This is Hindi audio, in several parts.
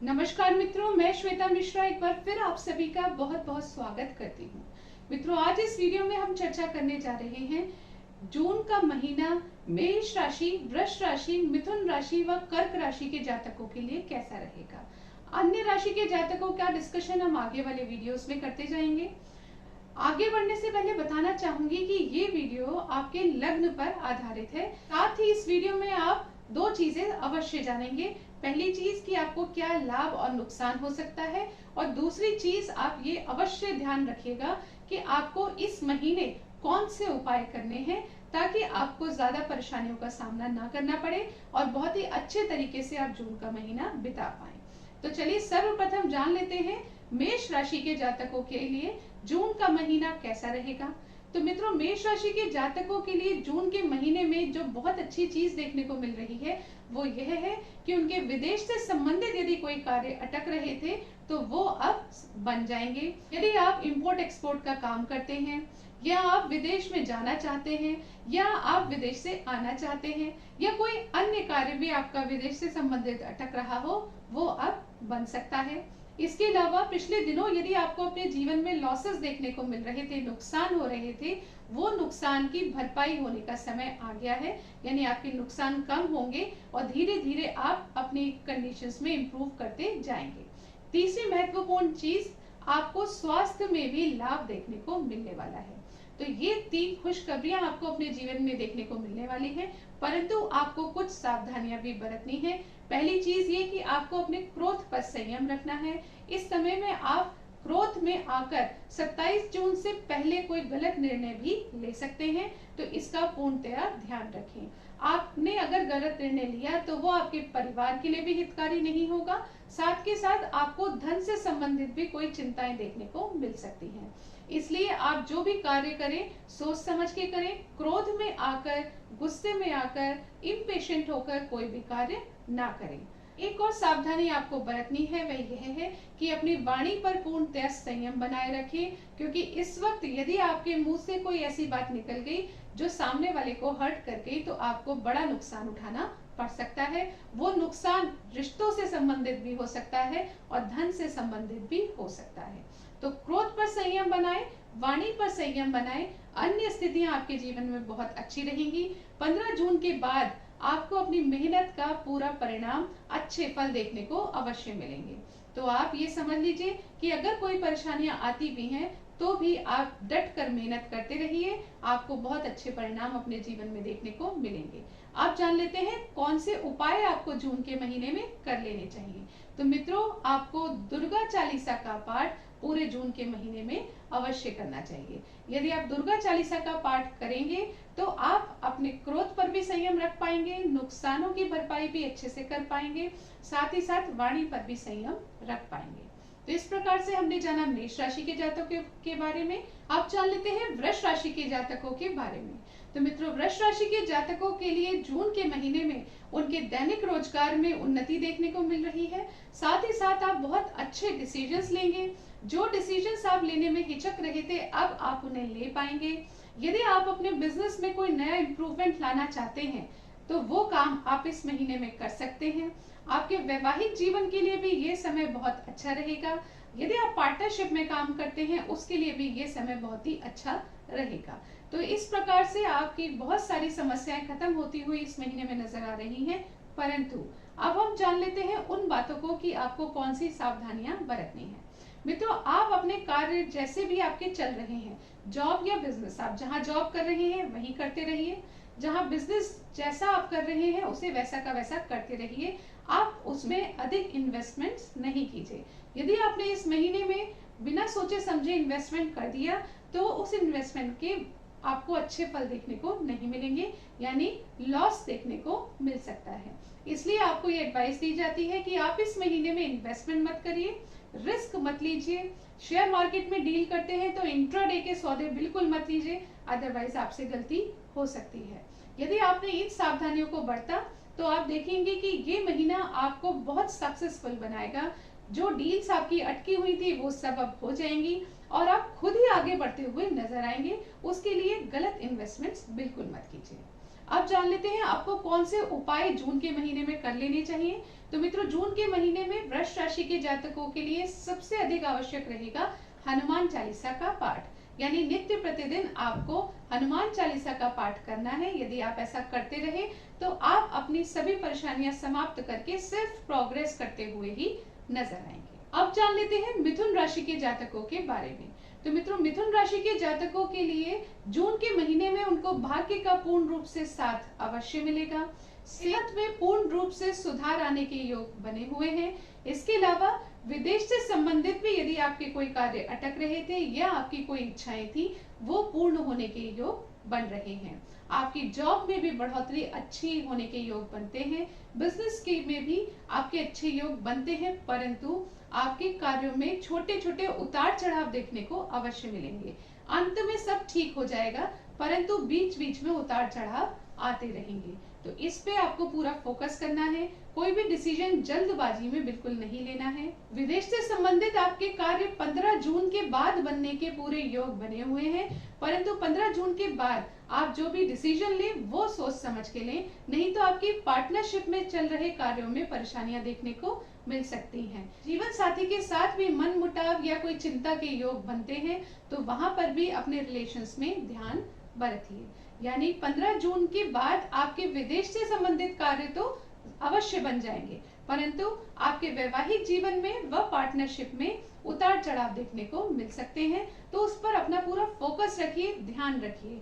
नमस्कार मित्रों, मैं श्वेता मिश्रा एक बार फिर आप सभी का बहुत बहुत स्वागत करती हूँ। मित्रों, आज इस वीडियो में हम चर्चा करने जा रहे हैं जून का महीना मेष राशि, वृष राशि, मिथुन राशि व कर्क राशि के जातकों के लिए कैसा रहेगा। अन्य राशि के जातकों का डिस्कशन हम आगे वाले वीडियोस में करते जाएंगे। आगे बढ़ने से पहले बताना चाहूंगी कि ये वीडियो आपके लग्न पर आधारित है। साथ ही इस वीडियो में आप दो चीजें अवश्य जानेंगे। पहली चीज कि आपको क्या लाभ और नुकसान हो सकता है, और दूसरी चीज आप ये अवश्य ध्यान रखिएगा कि आपको इस महीने कौन से उपाय करने हैं ताकि आपको ज्यादा परेशानियों का सामना ना करना पड़े और बहुत ही अच्छे तरीके से आप जून का महीना बिता पाएं। तो चलिए सर्वप्रथम जान लेते हैं मेष राशि के जातकों के लिए जून का महीना कैसा रहेगा। तो मित्रों, मेष राशि के जातकों के लिए जून के महीने में जो बहुत अच्छी चीज देखने को मिल रही है वो यह है कि उनके विदेश से संबंधित यदि कोई कार्य अटक रहे थे तो वो अब बन जाएंगे। यदि आप इंपोर्ट एक्सपोर्ट का काम करते हैं, या आप विदेश में जाना चाहते हैं, या आप विदेश से आना चाहते हैं, या कोई अन्य कार्य भी आपका विदेश से संबंधित अटक रहा हो, वो अब बन सकता है। इसके अलावा पिछले दिनों यदि आपको अपने जीवन में लॉसेस देखने को मिल रहे थे, नुकसान हो रहे थे, वो नुकसान की भरपाई होने का समय आ गया है। यानी आपके नुकसान कम होंगे और धीरे धीरे आप अपनी कंडीशंस में इंप्रूव करते जाएंगे। तीसरी महत्वपूर्ण चीज, आपको स्वास्थ्य में भी लाभ देखने को मिलने वाला है। तो ये तीन खुशखबरियां आपको अपने जीवन में देखने को मिलने वाली हैं, परंतु आपको कुछ सावधानियां भी बरतनी है। पहली चीज ये कि आपको अपने क्रोध पर संयम रखना है। इस समय में आप क्रोध में आकर 27 जून से पहले कोई गलत निर्णय भी ले सकते हैं, तो इसका पूर्णतया ध्यान रखें। आपने अगर गलत निर्णय लिया तो वो आपके परिवार के लिए भी हितकारी नहीं होगा, साथ के साथ आपको धन से संबंधित भी कोई चिंताएं देखने को मिल सकती हैं। इसलिए आप जो भी कार्य करें सोच समझ के करें, क्रोध में आकर, गुस्से में आकर, इम्पेशेंट होकर कोई भी कार्य ना करें। एक और सावधानी आपको बरतनी है, वह यह है कि अपनी वाणी पर पूर्णतः संयम बनाए रखें, क्योंकि इस वक्त यदि आपके मुंह से कोई ऐसी बात निकल गई जो सामने वाले को हर्ट कर गई तो आपको बड़ा नुकसान उठाना पड़ सकता है। वो नुकसान रिश्तों से संबंधित भी हो सकता है और धन से संबंधित भी हो सकता है। तो क्रोध पर संयम बनाएं, वाणी पर संयम बनाएं, अन्य स्थितियां आपके जीवन में बहुत अच्छी रहेंगी। 15 जून के बाद आपको अपनी मेहनत का पूरा परिणाम, अच्छे फल देखने को अवश्य मिलेंगे। तो आप ये समझ लीजिए कि अगर कोई परेशानियां आती भी हैं तो भी आप डट कर मेहनत करते रहिए, आपको बहुत अच्छे परिणाम अपने जीवन में देखने को मिलेंगे। आप जान लेते हैं कौन से उपाय आपको जून के महीने में कर लेने चाहिए। तो मित्रों, आपको दुर्गा चालीसा का पाठ पूरे जून के महीने में अवश्य करना चाहिए। यदि आप दुर्गा चालीसा का पाठ करेंगे तो आप अपने क्रोध पर भी संयम रख पाएंगे, नुकसानों की भरपाई भी अच्छे से कर पाएंगे, साथ ही साथ वाणी पर भी संयम रख पाएंगे। तो इस प्रकार से हमने जाना मेष राशि के जातकों के बारे में। आप जान लेते हैं वृष राशि के जातकों के बारे में। तो मित्रों, वृष राशि के जातकों के लिए जून के महीने में उनके दैनिक रोजगार में उन्नति देखने को मिल रही है। साथ ही साथ आप बहुत अच्छे डिसीजंस लेंगे। जो डिसीजंस आप लेने में हिचक रहे थे अब आप उन्हें ले पाएंगे। यदि आप अपने बिजनेस में कोई नया इंप्रूवमेंट लाना चाहते हैं तो वो काम आप इस महीने में कर सकते हैं। आपके वैवाहिक जीवन के लिए भी ये समय बहुत अच्छा रहेगा। यदि आप पार्टनरशिप में काम करते हैं उसके लिए भी ये समय बहुत ही अच्छा रहेगा। तो इस प्रकार से आपकी बहुत सारी समस्याएं खत्म होती हुई इस महीने में नजर आ रही हैं। परंतु अब हम जान लेते हैं उन बातों को कि आपको कौन सी सावधानियां बरतनी है। मित्रों, आप अपने कार्य जैसे भी आपके चल रहे हैं, जॉब या बिजनेस, आप जहां जॉब कर रहे हैं वही करते रहिए। जहां बिजनेस जैसा आप कर रहे हैं उसे वैसा का वैसा करते रहिए। आप उसमें अधिक इन्वेस्टमेंट्स नहीं कीजिए। यदि आपने इस महीने में बिना सोचे समझे इन्वेस्टमेंट कर दिया तो उस इन्वेस्टमेंट के आपको अच्छे फल देखने को नहीं मिलेंगे, यानी लॉस देखने को मिल सकता है। इसलिए आपको ये एडवाइस दी जाती है कि आप इस महीने में इन्वेस्टमेंट मत करिए, रिस्क मत लीजिए। शेयर मार्केट में डील करते हैं तो इंट्राडे के सौदे बिल्कुल मत लीजिए, अदरवाइज आपसे गलती हो सकती है। यदि आपने इन सावधानियों को बरता तो आप देखेंगे कि ये महीना आपको बहुत सक्सेसफुल बनाएगा। जो डील्स आपकी अटकी हुई थी वो सब अब हो जाएंगी और आप खुद ही आगे बढ़ते हुए नजर आएंगे। उसके लिए गलत इन्वेस्टमेंट्स बिल्कुल मत कीजिए। अब जान लेते हैं आपको कौन से उपाय जून के महीने में कर लेने चाहिए। तो मित्रों, जून के महीने में वृष राशि के जातकों के लिए सबसे अधिक आवश्यक रहेगा हनुमान चालीसा का पाठ। यानी नित्य प्रतिदिन आपको हनुमान चालीसा का पाठ करना है। यदि आप ऐसा करते रहे तो आप अपनी सभी परेशानियां समाप्त करके सिर्फ प्रोग्रेस करते हुए ही नजर आएंगे। अब जान लेते हैं मिथुन राशि के जातकों के बारे में। तो मित्रों, मिथुन राशि के जातकों के लिए जून के महीने में उनको भाग्य का पूर्ण रूप से साथ अवश्य मिलेगा। सेहत में पूर्ण रूप से सुधार आने के योग बने हुए हैं। इसके अलावा विदेश से संबंधित भी यदि आपके कोई कार्य अटक रहे थे या आपकी कोई इच्छाएं थी, वो पूर्ण होने के योग बन रहे हैं। आपकी जॉब में भी बढ़ोतरी अच्छी होने के योग बनते हैं। बिजनेस के में भी आपके अच्छे योग बनते हैं, परंतु आपके कार्यों में छोटे छोटे उतार चढ़ाव देखने को अवश्य मिलेंगे। अंत में सब ठीक हो जाएगा, परंतु बीच बीच में उतार चढ़ाव आते रहेंगे। तो इस पे आपको पूरा फोकस करना है। कोई भी डिसीजन जल्दबाजी में बिल्कुल नहीं लेना है। विदेश से संबंधित आपके कार्य 15 जून के बाद बनने के पूरे योग बने हुए हैं, परंतु 15 जून के बाद आप जो भी डिसीजन लें वो सोच समझ के लें, नहीं तो आपकी पार्टनरशिप में चल रहे कार्यों में परेशानियां देखने को मिल सकती हैं। जीवन साथी के साथ भी मन मुटाव या कोई चिंता के योग बनते हैं, तो वहां पर भी अपने रिलेशंस में ध्यान बरतिए। यानी 15 जून के बाद आपके विदेश से संबंधित कार्य तो अवश्य बन जाएंगे, परंतु आपके वैवाहिक जीवन में व पार्टनरशिप में उतार चढ़ाव देखने को मिल सकते हैं। तो उस पर अपना पूरा फोकस रखिए, ध्यान रखिए।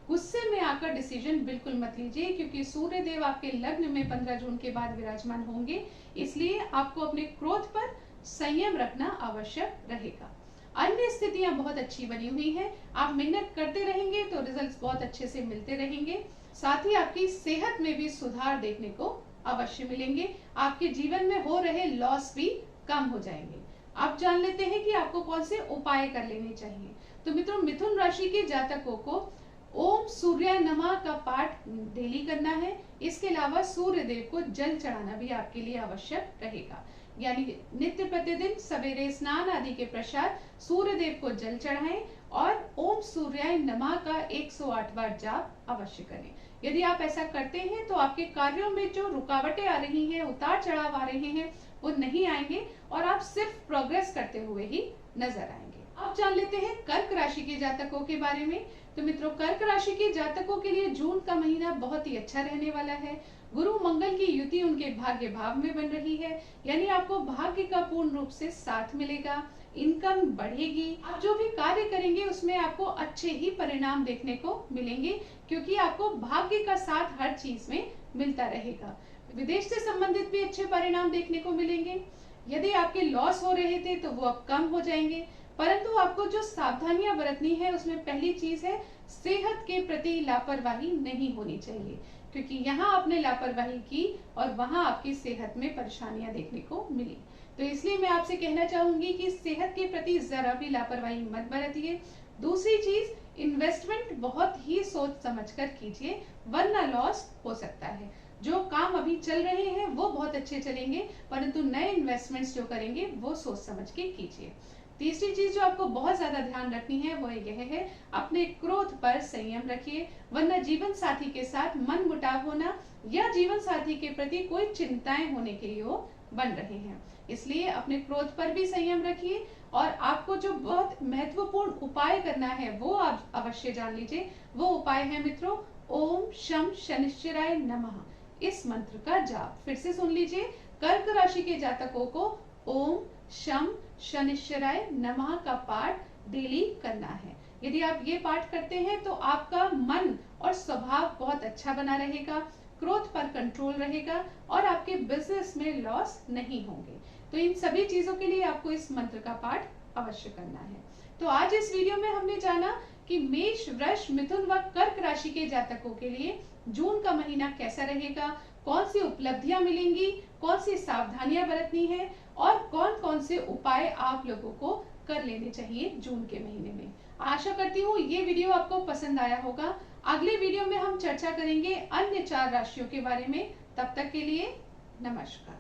गुस्से में आकर डिसीजन बिल्कुल मत लीजिए, क्योंकि सूर्य देव आपके लग्न में 15 जून के बाद विराजमान होंगे। इसलिए आपको अपने क्रोध पर संयम रखना आवश्यक रहेगा। अन्य स्थितियां बहुत अच्छी बनी हुई हैं। आप मेहनत करते रहेंगे तो रिजल्ट्स बहुत अच्छे से मिलते रहेंगे। साथ ही आपकी सेहत में भी सुधार देखने को अवश्य मिलेंगे। आपके जीवन में हो रहे लॉस भी कम हो जाएंगे। अब जान लेते हैं कि आपको कौन से उपाय कर लेने चाहिए। तो मित्रों, मिथुन राशि के जातकों को ओम सूर्याय नमः का पाठ डेली करना है। इसके अलावा सूर्य देव को जल चढ़ाना भी आपके लिए आवश्यक रहेगा। यानी नित्य प्रतिदिन सवेरे स्नान आदि के पश्चात सूर्य देव को जल चढ़ाएं और ओम सूर्याय नमः का 108 बार जाप अवश्य करें। यदि आप ऐसा करते हैं तो आपके कार्यों में जो रुकावटें आ रही हैं, उतार चढ़ाव आ रहे हैं, वो नहीं आएंगे और आप सिर्फ प्रोग्रेस करते हुए ही नजर आएंगे। अब जान लेते हैं कर्क राशि के जातकों के बारे में। तो मित्रों, कर्क राशि के जातकों के लिए जून का महीना बहुत ही अच्छा रहने वाला है। गुरु मंगल की युति उनके भाग्य भाव में बन रही है, यानी आपको भाग्य का पूर्ण रूप से साथ मिलेगा। इनकम बढ़ेगी। आप जो भी कार्य करेंगे उसमें आपको अच्छे ही परिणाम देखने को मिलेंगे, क्योंकि आपको भाग्य का साथ हर चीज में मिलता रहेगा। विदेश से संबंधित भी अच्छे परिणाम देखने को मिलेंगे। यदि आपके लॉस हो रहे थे तो वो अब कम हो जाएंगे, परंतु आपको जो सावधानियां बरतनी है उसमें पहली चीज है सेहत के प्रति लापरवाही नहीं होनी चाहिए, क्योंकि यहाँ आपने लापरवाही की और वहां आपकी सेहत में परेशानियां देखने को मिली। तो इसलिए मैं आपसे कहना चाहूंगी कि सेहत के प्रति जरा भी लापरवाही मत बरतिए। दूसरी चीज, इन्वेस्टमेंट बहुत ही सोच समझकर कीजिए, वरना लॉस हो सकता है। जो काम अभी चल रहे हैं वो बहुत अच्छे चलेंगे, परंतु नए इन्वेस्टमेंट्स जो करेंगे वो सोच समझ के कीजिए। तीसरी चीज जो आपको बहुत ज्यादा ध्यान रखनी है वो यह है, अपने क्रोध पर संयम रखिए, वरना जीवन साथी के साथ मन मुटाव होना या जीवन साथी के प्रति कोई चिंताएं होने के योग बन रहे हैं। इसलिए अपने क्रोध पर भी संयम रखिए और आपको जो बहुत महत्वपूर्ण उपाय करना है वो आप अवश्य जान लीजिए। वो उपाय है मित्रों, ओम शम शनिश्चराय नमः। इस मंत्र का जाप फिर से सुन लीजिए। कर्क राशि के जातकों को ओम शम शनिश्चराय नमः का पाठ डेली करना है। यदि आप ये पाठ करते हैं तो आपका मन और स्वभाव बहुत अच्छा बना रहेगा, क्रोध पर कंट्रोल रहेगा और आपके बिजनेस में लॉस नहीं होंगे। तो इन सभी चीजों के लिए आपको इस मंत्र का पाठ अवश्य करना है। तो आज इस वीडियो में हमने जाना कि मेष, वृष, मिथुन व कर्क राशि के जातकों के लिए जून का महीना कैसा रहेगा, कौन सी उपलब्धियां मिलेंगी, कौन सी सावधानियां बरतनी है और कौन कौन से उपाय आप लोगों को कर लेने चाहिए जून के महीने में। आशा करती हूँ ये वीडियो आपको पसंद आया होगा। अगले वीडियो में हम चर्चा करेंगे अन्य 4 राशियों के बारे में। तब तक के लिए नमस्कार।